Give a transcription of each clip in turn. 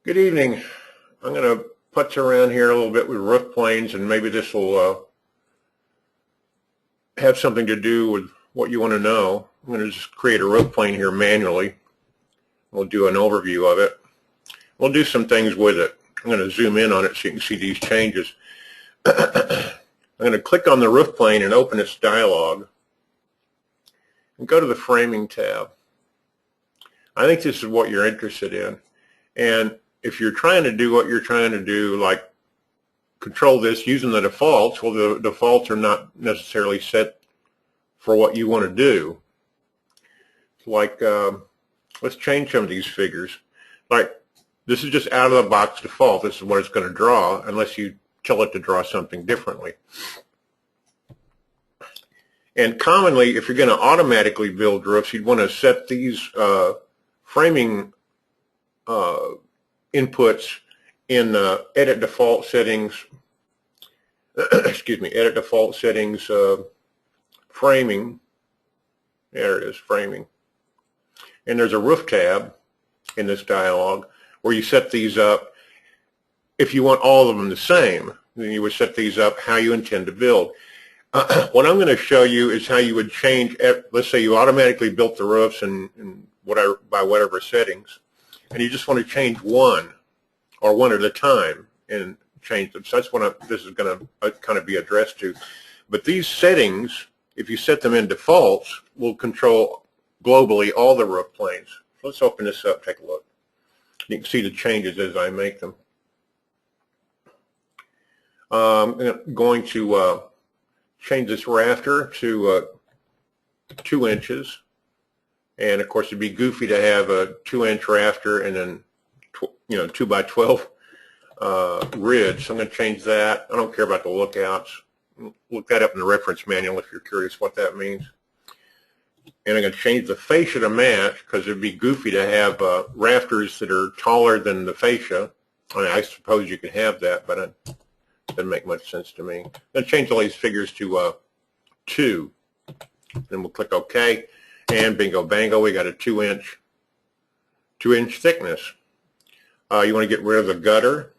Good evening. I'm going to putz around here a little bit with roof planes, and maybe this will have something to do with what you want to know. I'm going to just create a roof plane here manually. We'll do an overview of it. We'll do some things with it. I'm going to zoom in on it so you can see these changes. I'm going to click on the roof plane and open its dialog and go to the framing tab. I think this is what you're interested in. And if you're trying to do what you're trying to do, like control this using the defaults, well, the defaults are not necessarily set for what you want to do. Like, let's change some of these figures. Like, this is just out of the box default. This is what it's going to draw, unless you tell it to draw something differently. And commonly, if you're going to automatically build roofs, you'd want to set these framing inputs in edit default settings, excuse me, edit default settings, framing. There it is, framing. And there's a roof tab in this dialog where you set these up. If you want all of them the same, then you would set these up how you intend to build. What I'm going to show you is how you would change, let's say you automatically built the roofs and by whatever settings, and you just want to change one or one at a time and change them. So that's what this is going to kind of be addressed to. But these settings, if you set them in defaults, will control globally all the roof planes. So let's open this up, take a look. You can see the changes as I make them. I'm going to change this rafter to 2 inches. And of course, it'd be goofy to have a 2-inch rafter and then 2 by 12 ridge. So I'm going to change that. I don't care about the lookouts. Look that up in the reference manual if you're curious what that means. And I'm going to change the fascia to match because it'd be goofy to have rafters that are taller than the fascia. I mean, I suppose you could have that, but it doesn't make much sense to me. I'm going to change all these figures to 2. Then we'll click OK. And bingo bango, we got a 2-inch thickness. You want to get rid of the gutter.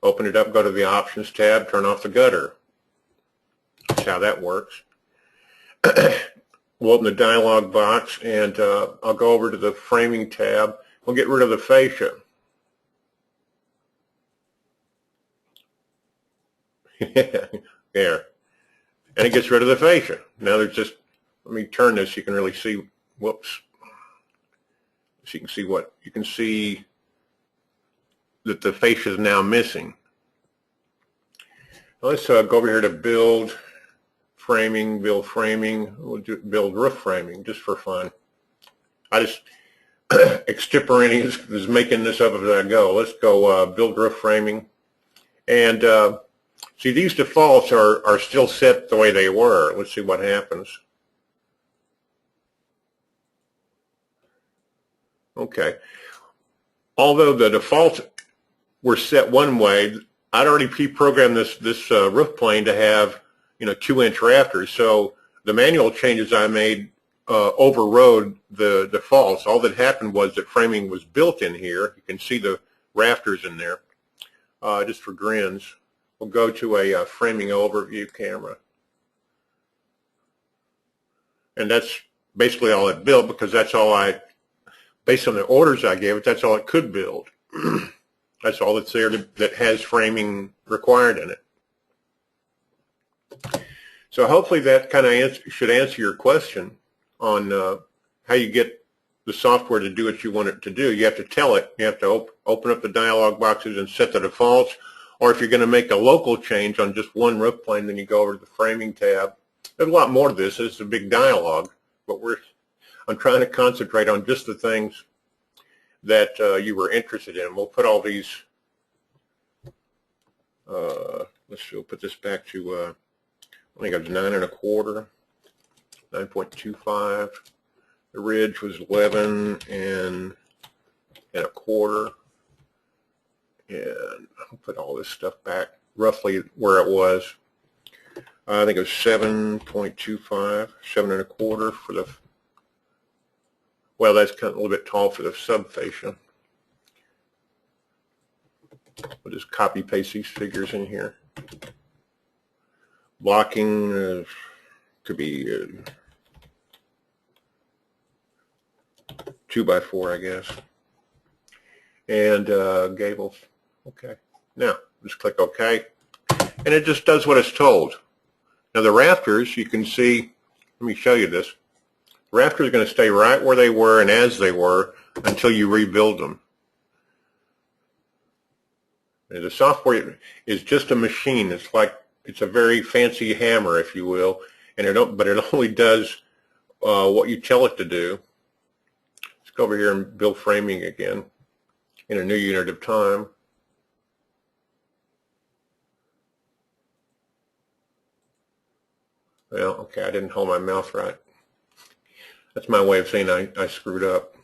Open it up, go to the Options tab, turn off the gutter. That's how that works. We'll open the dialog box, and I'll go over to the Framing tab. We'll get rid of the fascia. There. And it gets rid of the fascia. Now there's just, let me turn this so you can really see, whoops. So you can see what, you can see that the fascia is now missing. Let's go over here to build framing, build framing. We'll do build roof framing just for fun. I just extemporaneous is making this up as I go. Let's go build roof framing. And see, these defaults are still set the way they were. Let's see what happens. Okay. Although the defaults were set one way, I'd already pre-programmed this roof plane to have 2-inch rafters. So the manual changes I made overrode the defaults. All that happened was that framing was built in here. You can see the rafters in there. Just for grins, we'll go to a framing overview camera. And that's basically all it built because that's all based on the orders I gave it, that's all it could build. That's all that's there that has framing required in it. So hopefully that kind of should answer your question on how you get the software to do what you want it to do. You have to tell it. You have to open up the dialog boxes and set the defaults. Or if you're going to make a local change on just one roof plane, then you go over to the Framing tab. There's a lot more to this. It's a big dialog, but I'm trying to concentrate on just the things that you were interested in. We'll put all these, let's see, we'll put this back to, I think it was 9 1/4, 9.25. The ridge was 11 1/4. And I'll put all this stuff back roughly where it was. I think it was 7.25, 7 1/4 for the, well, that's kind of a little bit tall for the subfascia. We'll just copy paste these figures in here. Blocking could be 2 by 4, I guess. And gables. Okay. Now, just click OK. And it just does what it's told. Now the rafters, you can see, let me show you this. The rafters are going to stay right where they were and as they were until you rebuild them. And the software is just a machine. It's a very fancy hammer, if you will, and but it only does what you tell it to do. Let's go over here and build framing again in a new unit of time. Well, okay, I didn't hold my mouse right. That's my way of saying I screwed up.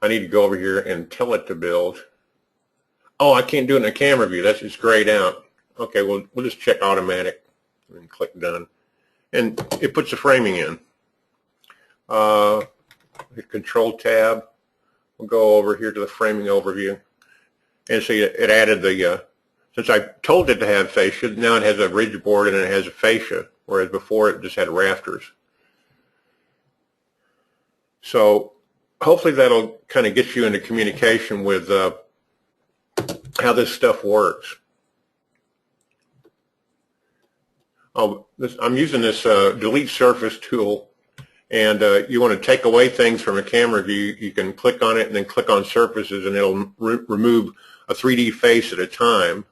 I need to go over here and tell it to build. Oh, I can't do it in a camera view. That's just grayed out. Okay, we'll just check automatic and click done. And it puts the framing in. Hit Control Tab. We'll go over here to the framing overview. And see, it added the, since I told it to have fascia, now it has a ridge board and it has a fascia, whereas before it just had rafters. So hopefully that'll kind of get you into communication with how this stuff works. I'm using this delete surface tool, and you want to take away things from a camera view. You can click on it and then click on surfaces, and it'll remove a 3D face at a time.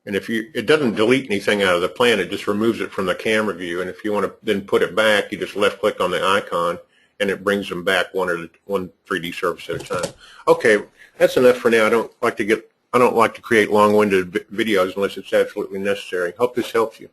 And if it doesn't delete anything out of the plan, it just removes it from the camera view. And if you want to then put it back, you just left click on the icon, and it brings them back one 3D surface at a time. Okay, that's enough for now. I don't like to create long-winded videos unless it's absolutely necessary. Hope this helps you.